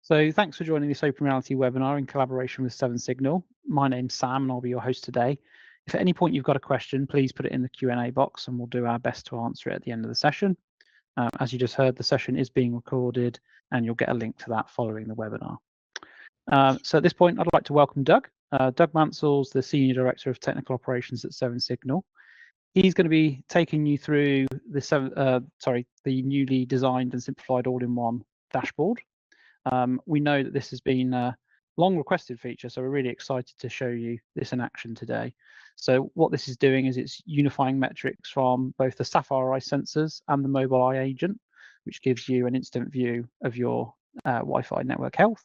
So thanks for joining this Open Reality webinar in collaboration with 7Signal. My name's Sam and I'll be your host today. If at any point you've got a question, please put it in the Q&A box and we'll do our best to answer it at the end of the session. As you just heard, the session is being recorded and you'll get a link to that following the webinar. So at this point, I'd like to welcome Doug. Doug Mansell's the Senior Director of Technical Operations at 7Signal. He's going to be taking you through the newly designed and simplified all-in-one dashboard. We know that this has been a long requested feature, so we're really excited to show you this in action today. So what this is doing is it's unifying metrics from both the Sapphire Eye sensors and the mobile eye agent, which gives you an instant view of your Wi-Fi network health.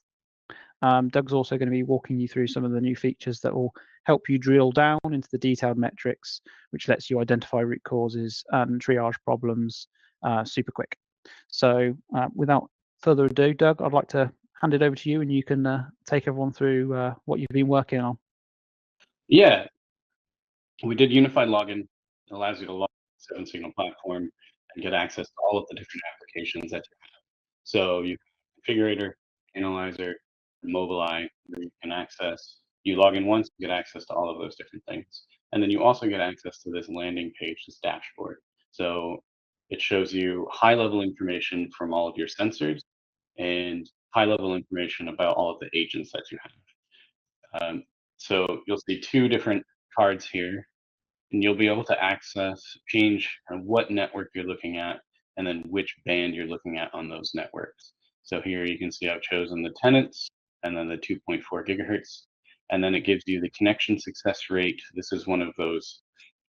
Doug's also going to be walking you through some of the new features that will help you drill down into the detailed metrics, which lets you identify root causes and triage problems super quick. So without further ado, Doug, I'd like to hand it over to you and you can take everyone through what you've been working on. Yeah, we did unified login. It allows you to log in the 7Signal platform and get access to all of the different applications that you have. So you have configurator, analyzer, mobile eye, where you can access. You log in once, you get access to all of those different things. And then you also get access to this landing page, this dashboard. So it shows you high-level information from all of your sensors and high-level information about all of the agents that you have. So you'll see two different cards here, and you'll be able to change what network you're looking at, and then which band you're looking at on those networks. So here you can see I've chosen the tenants, and then the 2.4 gigahertz, and then it gives you the connection success rate. This is one of those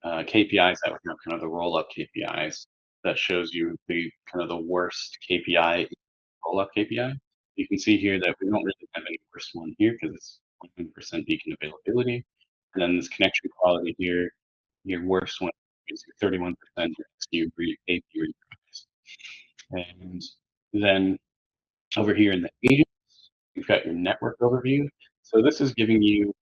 KPIs that were kind of the roll-up KPIs that shows you the kind of the worst KPI, roll-up KPI. You can see here that we don't really have any worst one here because it's 100% beacon availability. And then this connection quality here, your worst one is 31% XU AP retries. And then over here in the agents, you've got your network overview. So this is giving you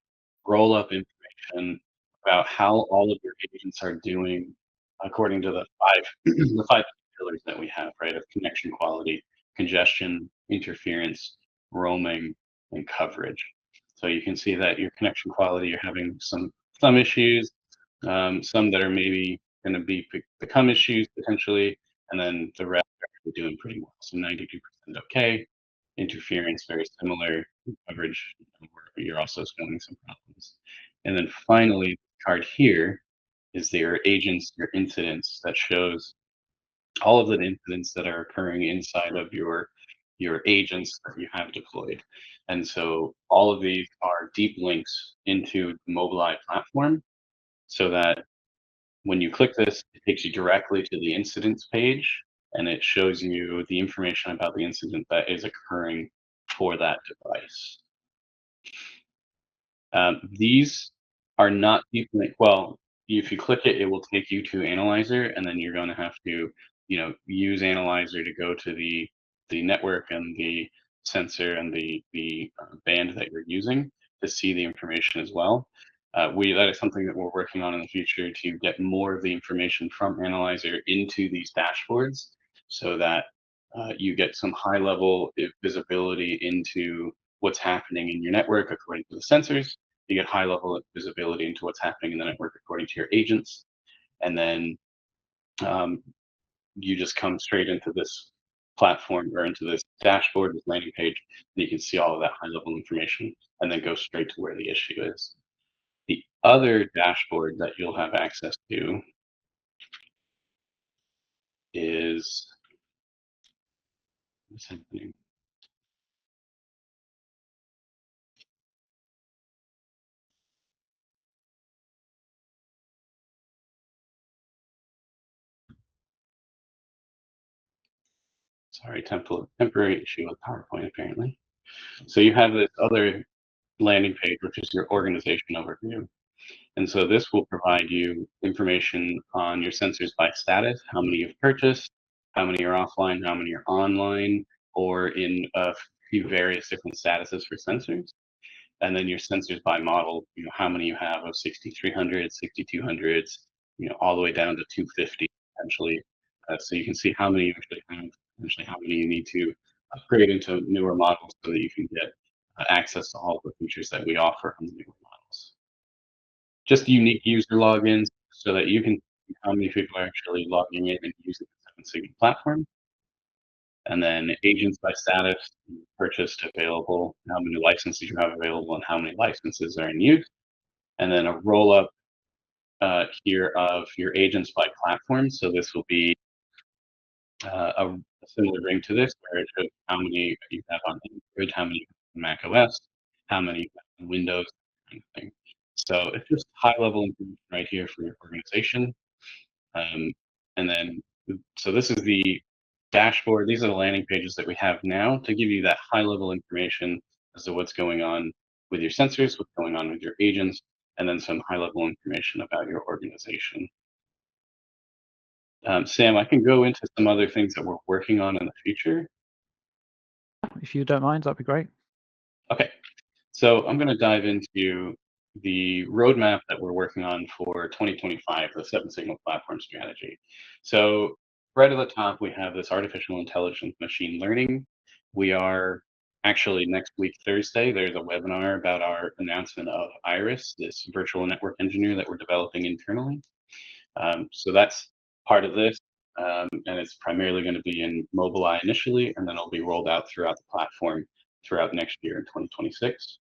roll-up information about how all of your agents are doing according to the five pillars that we have, right, of connection quality, congestion, interference, roaming, and coverage. So you can see that your connection quality, you're having some issues, some that are maybe going to become issues potentially, and then the rest are doing pretty well. So 92% okay, interference very similar, coverage you're also showing some problems. And then finally, the card here is your agents, your incidents, that shows all of the incidents that are occurring inside of your agents that you have deployed. And so all of these are deep links into the Mobileye platform, so that when you click this, it takes you directly to the incidents page, and it shows you the information about the incident that is occurring for that device. These are not deep link. Well, if you click it, it will take you to Analyzer, and then you're going to have to, use Analyzer to go to the network and the sensor and the band that you're using to see the information as well. That is something that we're working on in the future, to get more of the information from Analyzer into these dashboards, so that you get some high-level visibility into what's happening in your network according to the sensors. You get high-level visibility into what's happening in the network according to your agents, and then you just come straight into this platform or into this dashboard, this landing page, and you can see all of that high-level information, and then go straight to where the issue is. The other dashboard that you'll have access to is what's happening. Sorry, temporary issue with PowerPoint apparently. So you have this other landing page, which is your organization overview. And so this will provide you information on your sensors by status, how many you've purchased, how many are offline, how many are online, or in a few various different statuses for sensors. And then your sensors by model, how many you have of 6300s, 6200s, all the way down to 250 potentially. So you can see how many you actually have, potentially how many you need to upgrade into newer models so that you can get access to all the features that we offer on the newer models. Just unique user logins so that you can see how many people are actually logging in and using the 7Signal platform. And then agents by status, purchased, available, how many licenses you have available, and how many licenses are in use. And then a roll up here of your agents by platform. So this will be a similar ring to this, where it shows how many you have on Android, how many on Mac OS, how many you have on Windows, kind of thing. So it's just high level information right here for your organization. And then, so this is the dashboard. These are the landing pages that we have now to give you that high level information as to what's going on with your sensors, what's going on with your agents, and then some high level information about your organization. Sam, I can go into some other things that we're working on in the future. If you don't mind, that'd be great. Okay, so I'm going to dive into the roadmap that we're working on for 2025, the 7Signal platform strategy. So right at the top, we have this artificial intelligence machine learning. We are actually next week, Thursday, there's a webinar about our announcement of Iris, this virtual network engineer that we're developing internally. So that's part of this. And it's primarily going to be in Mobileye initially, and then it'll be rolled out throughout the platform throughout next year in 2026.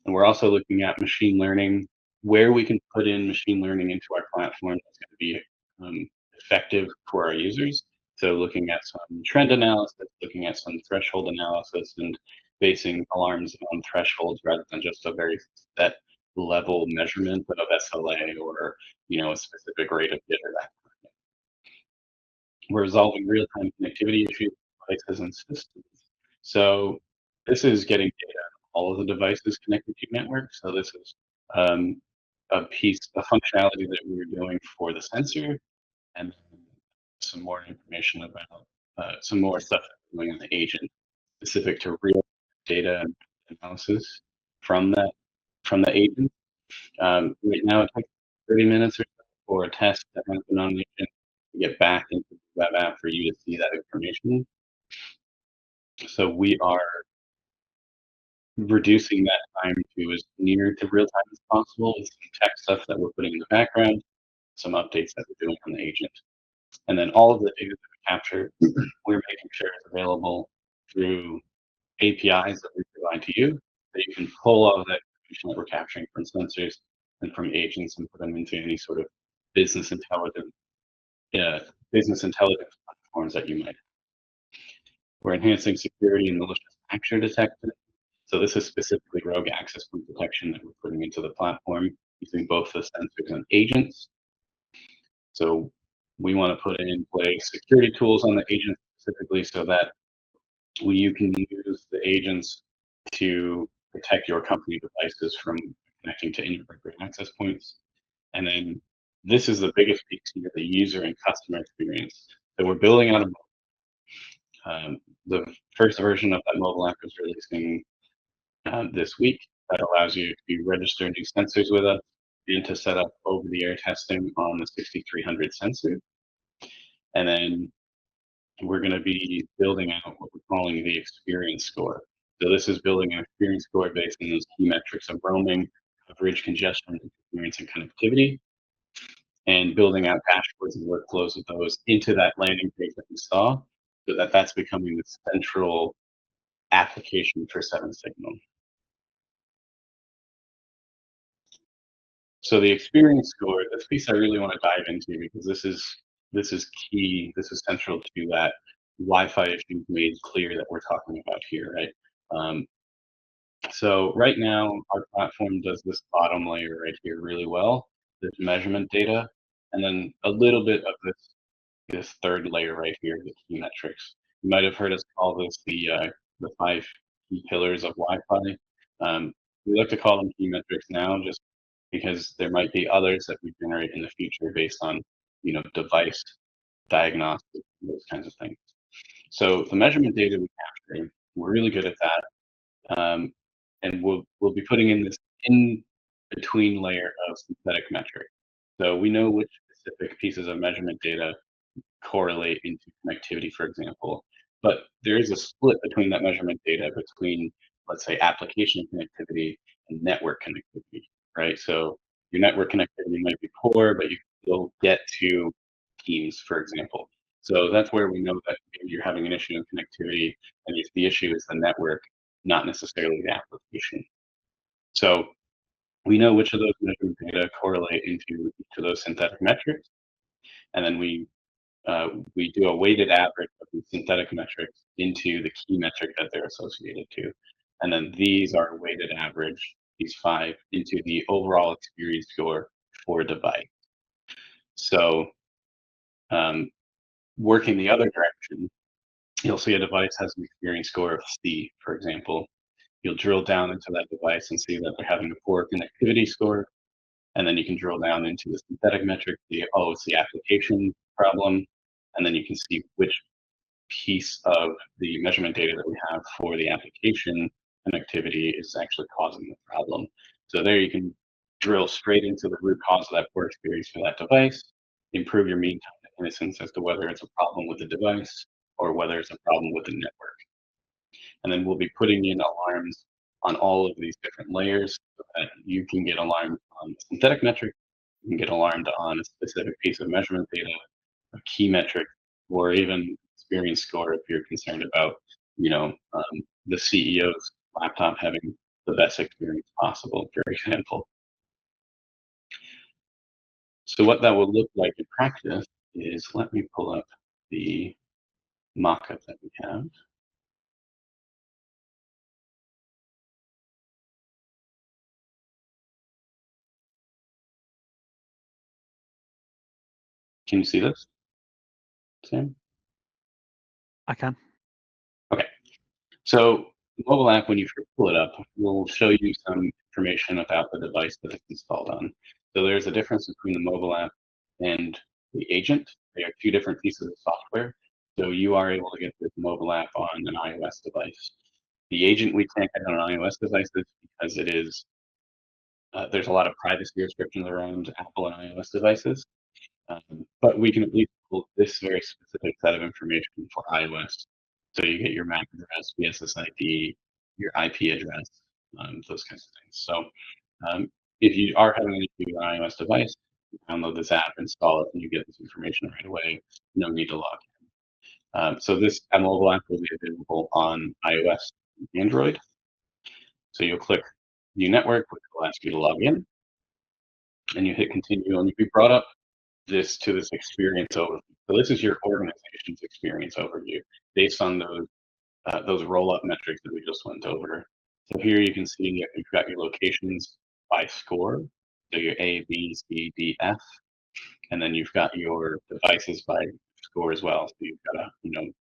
And we're also looking at machine learning, where we can put in machine learning into our platform that's going to be effective for our users. So looking at some trend analysis, looking at some threshold analysis, and basing alarms on thresholds rather than just a very set level measurement of SLA or a specific rate of bit or that. We're resolving real-time connectivity issues with devices and systems. So this is getting data on all of the devices connected to your network. So this is a functionality that we were doing for the sensor, and some more information about some more stuff going on the agent specific to real data and analysis from the agent. Right now it takes 30 minutes or so for a test that has been on the agent to get back into the web app for you to see that information. So we are reducing that time to as near to real time as possible with some tech stuff that we're putting in the background, some updates that we're doing on the agent. And then all of the data that we capture, we're making sure it's available through APIs that we provide to you, that you can pull all of that information that we're capturing from sensors and from agents and put them into any sort of business intelligence platforms that you might have. We're enhancing security and malicious action detection. So this is specifically rogue access point detection that we're putting into the platform using both the sensors and agents. So we want to put in place security tools on the agents specifically so that you can use the agents to protect your company devices from connecting to inappropriate access points. And then this is the biggest piece here, the user and customer experience. So we're building out the first version of that mobile app is releasing this week. That allows you to register new sensors with us and to set up over-the-air testing on the 6300 sensor. And then we're going to be building out what we're calling the experience score. So this is building an experience score based on those key metrics of roaming, coverage, congestion, experience, and connectivity, and building out dashboards and workflows of those into that landing page that we saw, so that that's becoming the central application for 7Signal. So the experience score, this piece I really want to dive into because this is key. This is central to that Wi-Fi issue made clear that we're talking about here, right? So right now our platform does this bottom layer right here really well, this measurement data, and then a little bit of this third layer right here, the key metrics. You might have heard us call this the 5 key pillars of Wi-Fi. We like to call them key metrics now, just because there might be others that we generate in the future based on, device diagnostics, those kinds of things. So the measurement data we capture, we're really good at that, and we'll be putting in this in between layer of synthetic metric. So we know which specific pieces of measurement data correlate into connectivity, for example. but there is a split between that measurement data between, let's say, application connectivity and network connectivity, right? So your network connectivity might be poor, but you can still get to Teams, for example. So that's where we know that maybe you're having an issue in connectivity, and if the issue is the network, not necessarily the application. So we know which of those measurement data correlate into each of those synthetic metrics, and then we do a weighted average of the synthetic metrics into the key metric that they're associated to. And then these are weighted average, these 5, into the overall experience score for a device. So working the other direction, you'll see a device has an experience score of C, for example. You'll drill down into that device and see that they're having a poor connectivity score. And then you can drill down into the synthetic metric, it's the application problem. And then you can see which piece of the measurement data that we have for the application connectivity is actually causing the problem. So there you can drill straight into the root cause of that poor experience for that device, improve your mean time to innocence as to whether it's a problem with the device or whether it's a problem with the network. And then we'll be putting in alarms on all of these different layers so that you can get alarmed on the synthetic metric, you can get alarmed on a specific piece of measurement data, a key metric, or even experience score if you're concerned about, the CEO's laptop having the best experience possible, for example. So what that will look like in practice is, let me pull up the mock-up that we have. Can you see this, Sam? I can. Okay. So the mobile app, when you first pull it up, will show you some information about the device that it's installed on. So there's a difference between the mobile app and the agent. They are 2 different pieces of software. So you are able to get this mobile app on an iOS device. The agent we can't get on iOS devices because it is there's a lot of privacy restrictions around Apple and iOS devices. But we can at least pull this very specific set of information for iOS. So you get your MAC address, BSSID, your IP address, those kinds of things. So if you are having an issue with an iOS device, you download this app, install it, and you get this information right away. No need to log in. So this mobile app will be available on iOS and Android. So you'll click View Network, which will ask you to log in, and you hit Continue, and you'll be brought up this experience overview. So this is your organization's experience overview based on those roll-up metrics that we just went over. So here you can see you've got your locations by score. So your A, B, C, D, F, and then you've got your devices by score as well. So you've got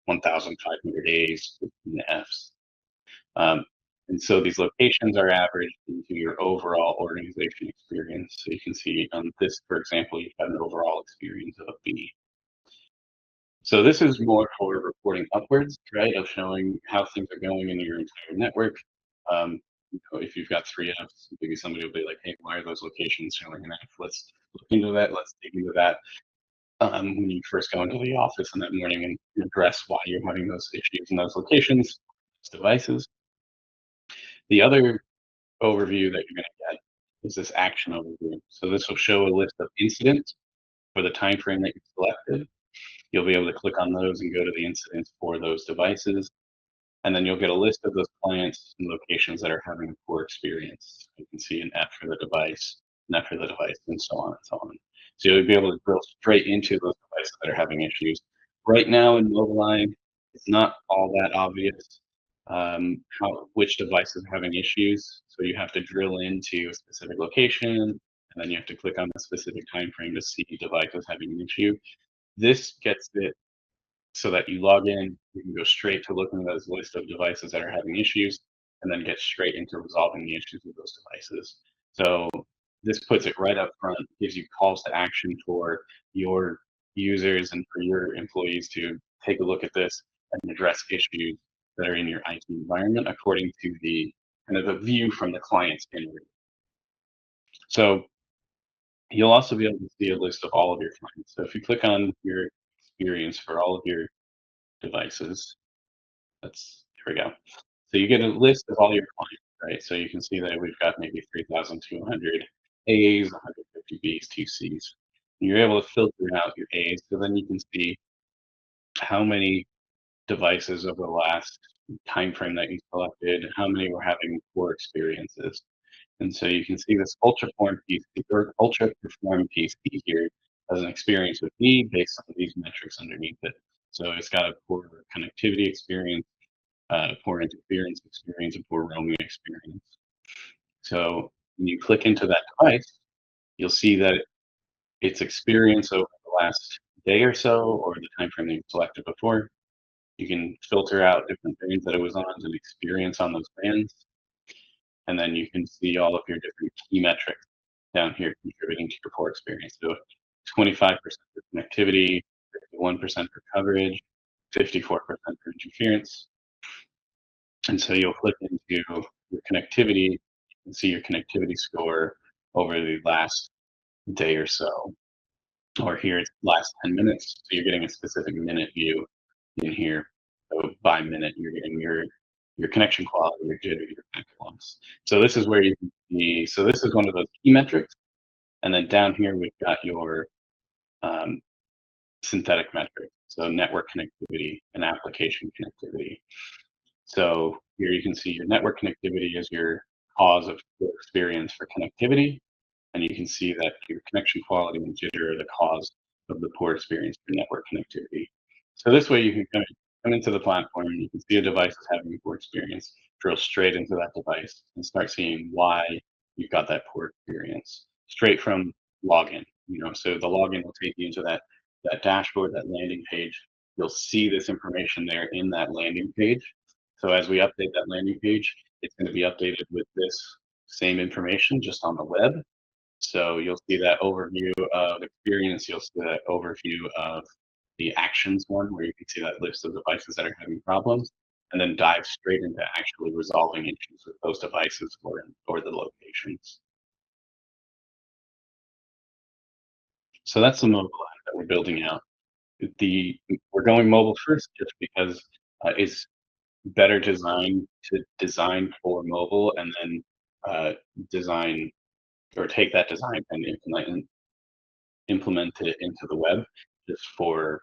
1,500 A's, 15 F's. And so these locations are averaged into your overall organization experience. So you can see on this, for example, you've got an overall experience of a B. So this is more for reporting upwards, right, of showing how things are going in your entire network. If you've got 3 Fs, maybe somebody will be like, hey, why are those locations showing an F? Let's look into that. Let's dig into that. When you first go into the office in that morning and address why you're having those issues in those locations, those devices. The other overview that you're going to get is this action overview. So this will show a list of incidents for the time frame that you selected. You'll be able to click on those and go to the incidents for those devices. And then you'll get a list of those clients and locations that are having a poor experience. You can see an F for the device, an F for the device, and so on and so on. So you'll be able to drill straight into those devices that are having issues. Right now in Mobileye, it's not all that obvious which devices are having issues. So you have to drill into a specific location, and then you have to click on a specific time frame to see devices having an issue. This gets it so that you log in, you can go straight to looking at those list of devices that are having issues, and then get straight into resolving the issues with those devices. So this puts it right up front, gives you calls to action for your users and for your employees to take a look at this and address issues that are in your IT environment according to the kind of the view from the client's inward. So you'll also be able to see a list of all of your clients. So if you click on your experience for all of your devices, Here we go. So you get a list of all your clients, right? So you can see that we've got maybe 3,200 A's, 150 B's, 2 C's. And you're able to filter out your A's, so then you can see how many devices over the last time frame that you selected, how many were having poor experiences. And so you can see this ultra perform PC here as an experience with me based on these metrics underneath it. So it's got a poor connectivity experience, poor interference experience, and poor roaming experience. So when you click into that device, you'll see that its experience over the last day or so, or the time frame that you selected before. You can filter out different bands that it was on and experience on those bands. And then you can see all of your different key metrics down here contributing to your poor experience. So 25% for connectivity, 51% for coverage, 54% for interference. And so you'll click into your connectivity and see your connectivity score over the last day or so. Or here it's last 10 minutes. So you're getting a specific minute view in here. So by minute, you're getting your connection quality, your jitter, your connection loss. So this is where you can see, so this is one of those key metrics. And then down here, we've got your synthetic metrics. So network connectivity and application connectivity. So here you can see your network connectivity is your cause of poor experience for connectivity. And you can see that your connection quality and jitter are the cause of the poor experience for network connectivity. So this way you can come into the platform and you can see a device is having a poor experience, drill straight into that device and start seeing why you've got that poor experience straight from login. So the login will take you into that dashboard, that landing page. You'll see this information there in that landing page. So as we update that landing page, it's going to be updated with this same information just on the web. So you'll see that overview of experience. You'll see that overview of the actions one, where you can see that list of devices that are having problems, and then dive straight into actually resolving issues with those devices or the locations. So that's the mobile app that we're building out. We're going mobile first just because it's better designed to design for mobile and then design or take that design and implement it into the web just for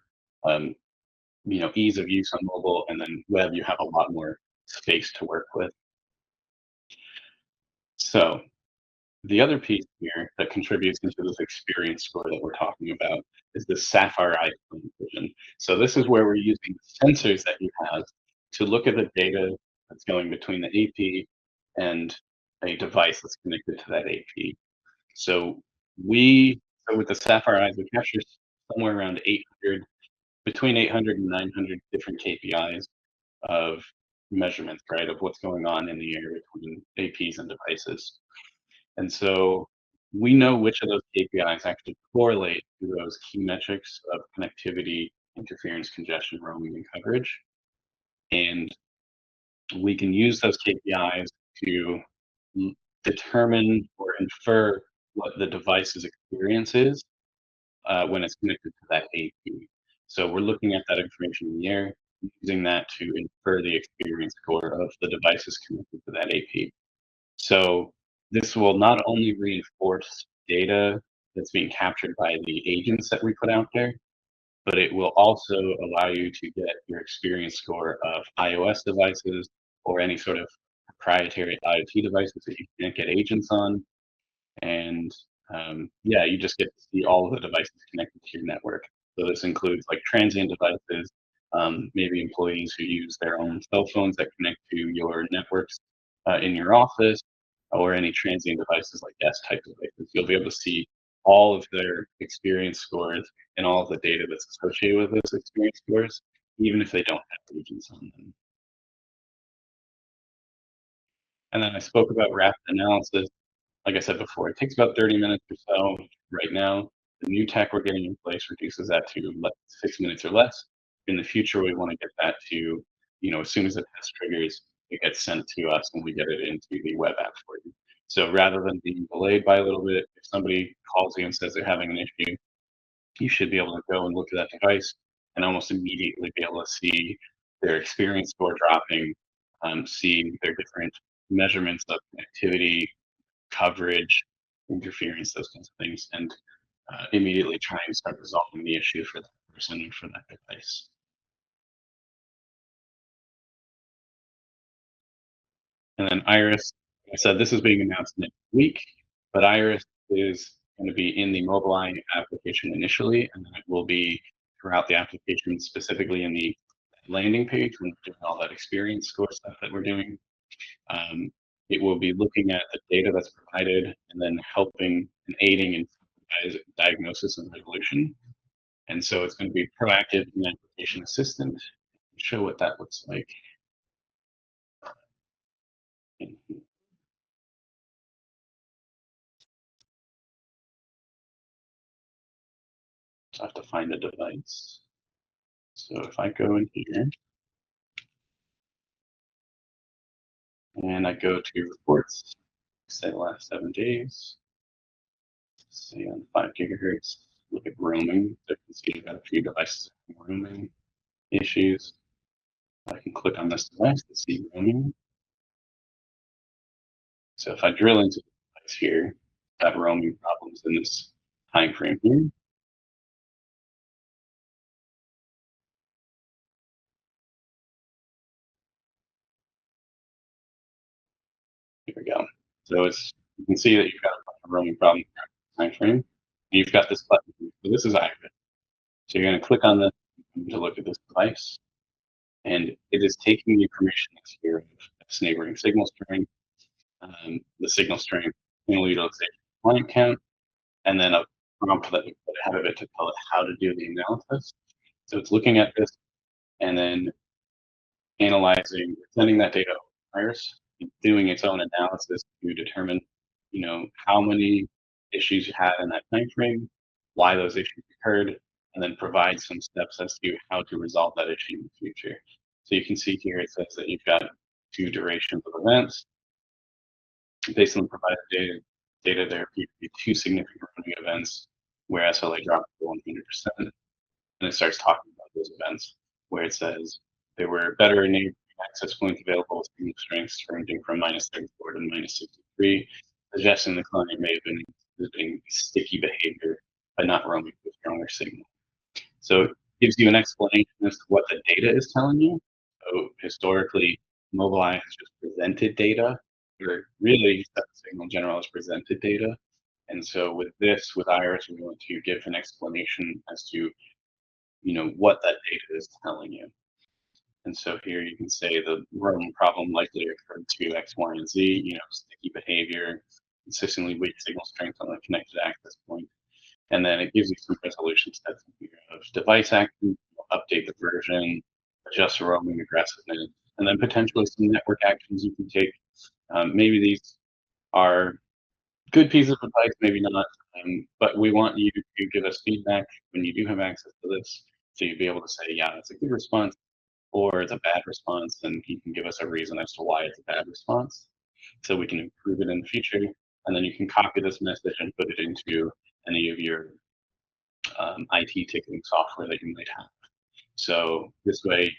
ease of use on mobile, and then web you have a lot more space to work with. So the other piece here that contributes into this experience score that we're talking about is the Sapphire Eye vision. So this is where we're using sensors that you have to look at the data that's going between the AP and a device that's connected to that AP. So with the Sapphire Eyes, we capture somewhere around between 800 and 900 different KPIs of measurements, right, of what's going on in the air between APs and devices. And so we know which of those KPIs actually correlate to those key metrics of connectivity, interference, congestion, roaming, and coverage. And we can use those KPIs to determine or infer what the device's experience is when it's connected to that AP. So we're looking at that information in the air, using that to infer the experience score of the devices connected to that AP. So this will not only reinforce data that's being captured by the agents that we put out there, but it will also allow you to get your experience score of iOS devices or any sort of proprietary IoT devices that you can't get agents on. And yeah, you just get to see all of the devices connected to your network. So this includes like transient devices, maybe employees who use their own cell phones that connect to your networks in your office, or any transient devices like guest type devices. You'll be able to see all of their experience scores and all of the data that's associated with those experience scores, even if they don't have agents on them. And then I spoke about rapid analysis. Like I said before, it takes about 30 minutes or so right now. The new tech we're getting in place reduces that to 6 minutes or less. In the future, we want to get that to, as soon as the test triggers, it gets sent to us and we get it into the web app for you. So rather than being delayed by a little bit, if somebody calls you and says they're having an issue, you should be able to go and look at that device and almost immediately be able to see their experience score dropping, see their different measurements of connectivity, coverage, interference, those kinds of things, and immediately try and start resolving the issue for that person and for that device. And then Iris, I said this is being announced next week, but Iris is going to be in the Mobile Eye application initially, and then it will be throughout the application, specifically in the landing page when we're doing all that experience score stuff that we're doing. It will be looking at the data that's provided and then helping and aiding in diagnosis and resolution. And so it's going to be proactive in application assistant. Show what that looks like. So I have to find a device. So if I go in here and I go to reports, say the last 7 days, say on 5 gigahertz, look at roaming. So you can see I've got a few devices roaming issues. I can click on this device to see roaming. So if I drill into the device here, I have roaming problems in this time frame here. Here we go. So you can see that you've got a roaming problem time frame. You've got this button. So this is active. So you're going to click on this to look at this device, and it is taking the information that's here of this neighboring signal string, the signal string, signal utilization, client count, and then a prompt that we put ahead of it to tell it how to do the analysis. So it's looking at this and then analyzing, sending that data over Iris, doing its own analysis to determine, how many issues you had in that time frame, why those issues occurred, and then provide some steps as to how to resolve that issue in the future. So you can see here it says that you've got 2 durations of events. Based on the provided data there appear to be 2 significant roaming events where SLA dropped to 100%. And it starts talking about those events where it says there were better enabling access points available with signal strengths ranging from -34 to -63, suggesting the client may have been exhibiting sticky behavior by not roaming with stronger signal. So it gives you an explanation as to what the data is telling you. So historically, Mobileye has just presented data, or really 7Signal in general has presented data. And so with Iris, we want to give an explanation as to what that data is telling you. And so here you can say the roaming problem likely occurred to X, Y, and Z, sticky behavior, consistently weak signal strength on the connected access point. And then it gives you some resolution steps here of device action, update the version, adjust roaming aggressiveness, and then potentially some network actions you can take. Maybe these are good pieces of advice, maybe not, but we want you to give us feedback when you do have access to this, so you'll be able to say, yeah, it's a good response, or it's a bad response, and you can give us a reason as to why it's a bad response, so we can improve it in the future. And then you can copy this message and put it into any of your IT ticketing software that you might have. So this way,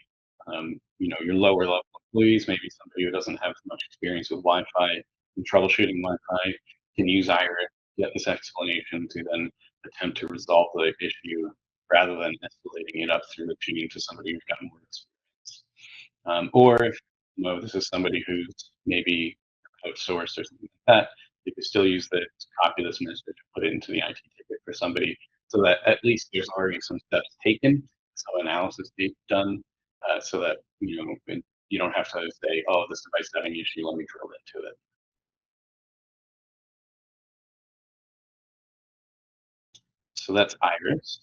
your lower level employees, maybe somebody who doesn't have much experience with Wi-Fi and troubleshooting Wi-Fi, can use Iris, get this explanation to then attempt to resolve the issue rather than escalating it up through the chain to somebody who's got more experience. Or if this is somebody who's maybe outsourced or something like that, you can still use this, copy this message, put it into the IT ticket for somebody, so that at least there's already some steps taken, some analysis being done, so that you don't have to say, oh, this device is having an issue, let me drill into it. So that's Iris.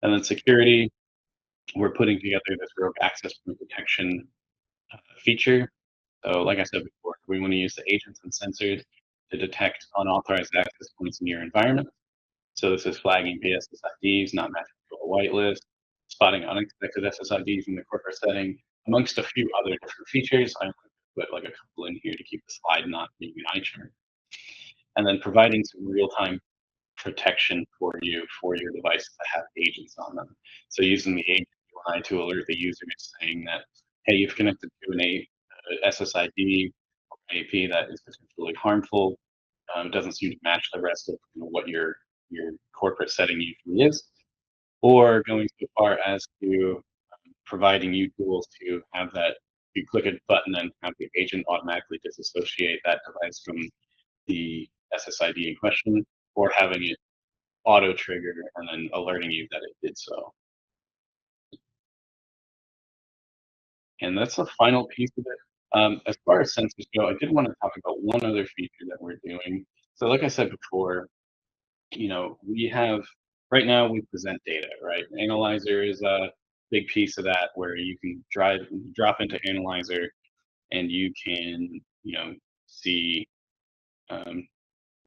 And then security, we're putting together this rogue access point detection feature. So like I said before, we want to use the agents and sensors to detect unauthorized access points in your environment. So this is flagging PSSIDs, not matching to a whitelist, spotting unexpected SSIDs in the corporate setting, amongst a few other different features. I'm going to put like a couple in here to keep the slide not being an eye chart. And then providing some real-time protection for your devices that have agents on them. So using the agent eye to alert the user saying that, hey, you've connected to an SSID or AP that is potentially harmful. Doesn't seem to match the rest of what your corporate setting usually is, or going so far as to providing you tools to have that you click a button and have the agent automatically disassociate that device from the SSID in question, or having it auto trigger and then alerting you that it did so. And that's the final piece of it. As far as sensors go, I did want to talk about one other feature that we're doing. So like I said before, we have, right now we present data, right? Analyzer is a big piece of that, where you can drop into Analyzer and you can, see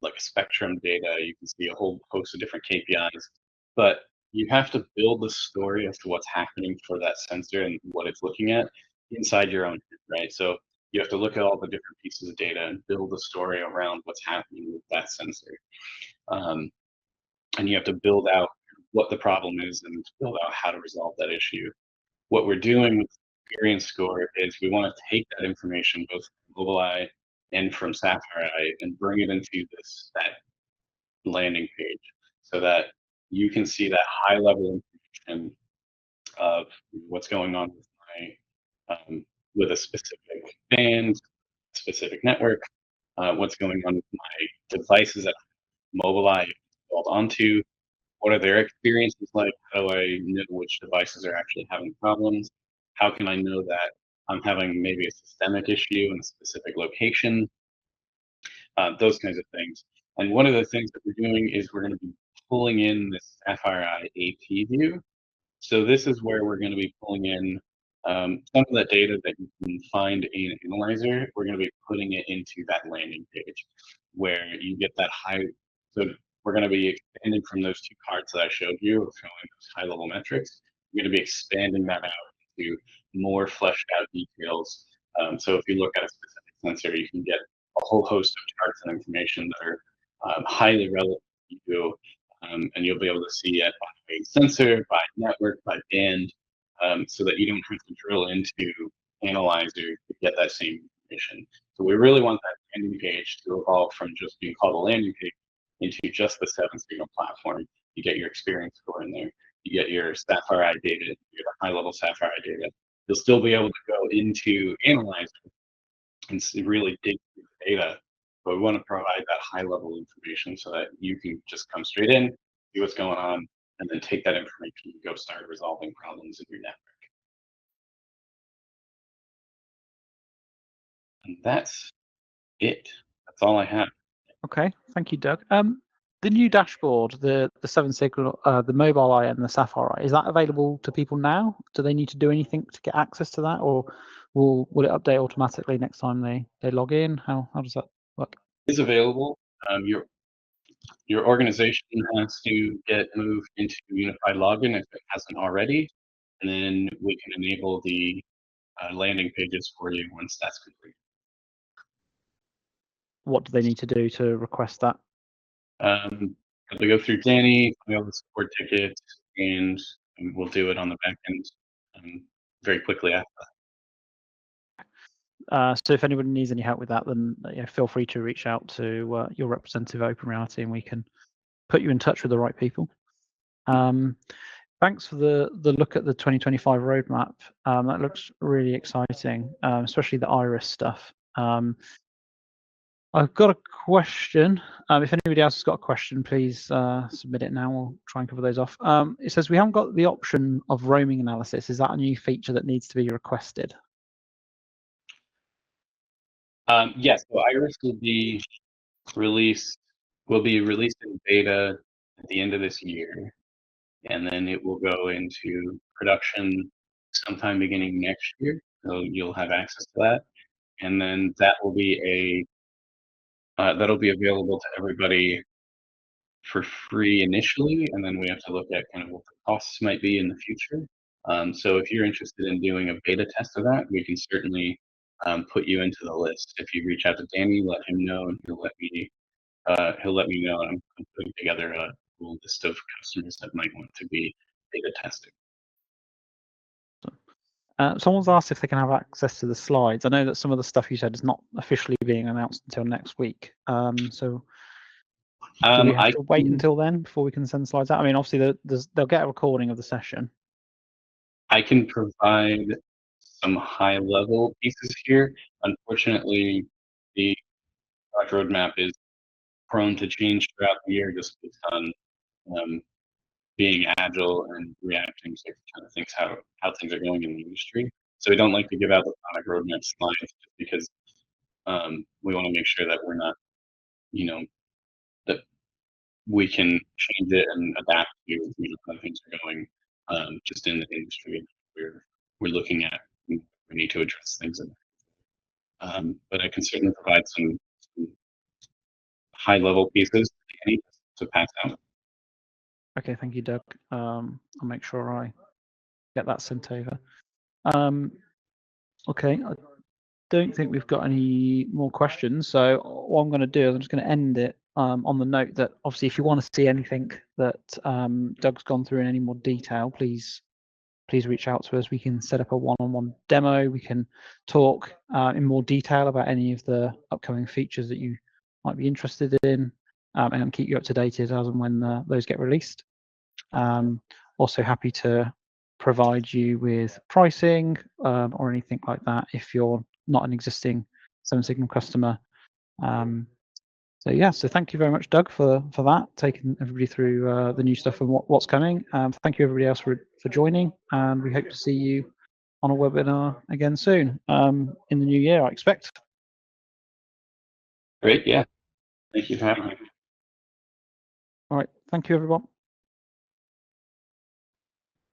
like a spectrum data, you can see a whole host of different KPIs, but you have to build the story as to what's happening for that sensor and what it's looking at inside your own head, right? So you have to look at all the different pieces of data and build a story around what's happening with that sensor. And you have to build out what the problem is and build out how to resolve that issue. What we're doing with Experience Score is we want to take that information, both from Mobileye and from Sapphire Eye, and bring it into that landing page so that you can see that high level information of what's going on with with a specific band, specific network, what's going on with my devices that Mobileye installed onto, what are their experiences like? How do I know which devices are actually having problems? How can I know that I'm having maybe a systemic issue in a specific location? Those kinds of things. And one of the things that we're doing is we're going to be pulling in this Sapphire Eye AP view. So this is where we're going to be pulling in some of that data that you can find in Analyzer. We're going to be putting it into that landing page where you get that high. So we're going to be expanding from those two cards that I showed you of showing those high level metrics. We're going to be expanding that out into more fleshed out details. So if you look at a specific sensor, you can get a whole host of charts and information that are highly relevant to you, and you'll be able to see it by sensor, by network, by band, so that you don't have to drill into Analyzer to get that same information. So we really want that landing page to evolve from just being called a landing page into just the 7Signal platform. You get your experience score in there. You get your Sapphire Eye data, you get a high-level Sapphire Eye data. You'll still be able to go into Analyzer and really dig through the data, but we want to provide that high-level information so that you can just come straight in, see what's going on, and then take that information and go start resolving problems in your network. And that's it. That's all I have. Okay, thank you, Doug. The new dashboard, the 7Signal, the Mobile Eye and the Sapphire Eye, is that available to people now? Do they need to do anything to get access to that, or will it update automatically next time they log in? How does that work? It's available. Your organization has to get moved into unified login if it hasn't already, and then we can enable the landing pages for you once that's complete. What do they need to do to request that? They go through Danny, file the support ticket, and we'll do it on the back end very quickly after that. So if anybody needs any help with that, then feel free to reach out to your representative Open Reality, and we can put you in touch with the right people. Thanks for the look at the 2025 roadmap. That looks really exciting, especially the iris stuff. I've got a question. If anybody else has got a question, please submit it now. We'll try and cover those off. It says we haven't got the option of roaming analysis. Is that a new feature that needs to be requested? Yes, so Iris will be released in beta at the end of this year, and then it will go into production sometime beginning next year. So you'll have access to that, and then that will be that'll be available to everybody for free initially, and then we have to look at kind of what the costs might be in the future. So if you're interested in doing a beta test of that, we can certainly put you into the list. If you reach out to Danny, let him know, and he'll let me know. I'm putting together a full list of customers that might want to be beta tested. Someone's asked if they can have access to the slides. I know that some of the stuff you said is not officially being announced until next week. So do we have to wait until then before we can send slides out? I mean, obviously they'll get a recording of the session. I can provide some high-level pieces here. Unfortunately, the product roadmap is prone to change throughout the year just based on being agile and reacting to kind of things how things are going in the industry. So we don't like to give out the product roadmap slides just because we want to make sure that we're not, that we can change it and adapt to how things are going just in the industry we're looking at. We need to address things. But I can certainly provide some high-level pieces to pass out. Okay, thank you, Doug. I'll make sure I get that sent over. Okay, I don't think we've got any more questions. So what I'm going to do is I'm just going to end it on the note that obviously if you want to see anything that Doug's gone through in any more detail, please reach out to us. We can set up a one-on-one demo. We can talk in more detail about any of the upcoming features that you might be interested in, and keep you up to date as and when those get released. Also happy to provide you with pricing or anything like that if you're not an existing 7Signal customer. So yeah, so thank you very much, Doug, for that, taking everybody through the new stuff and what's coming. Thank you everybody else for joining, and we hope to see you on a webinar again soon in the new year, I expect. Great, yeah. Thank you for having me. All right, thank you everyone.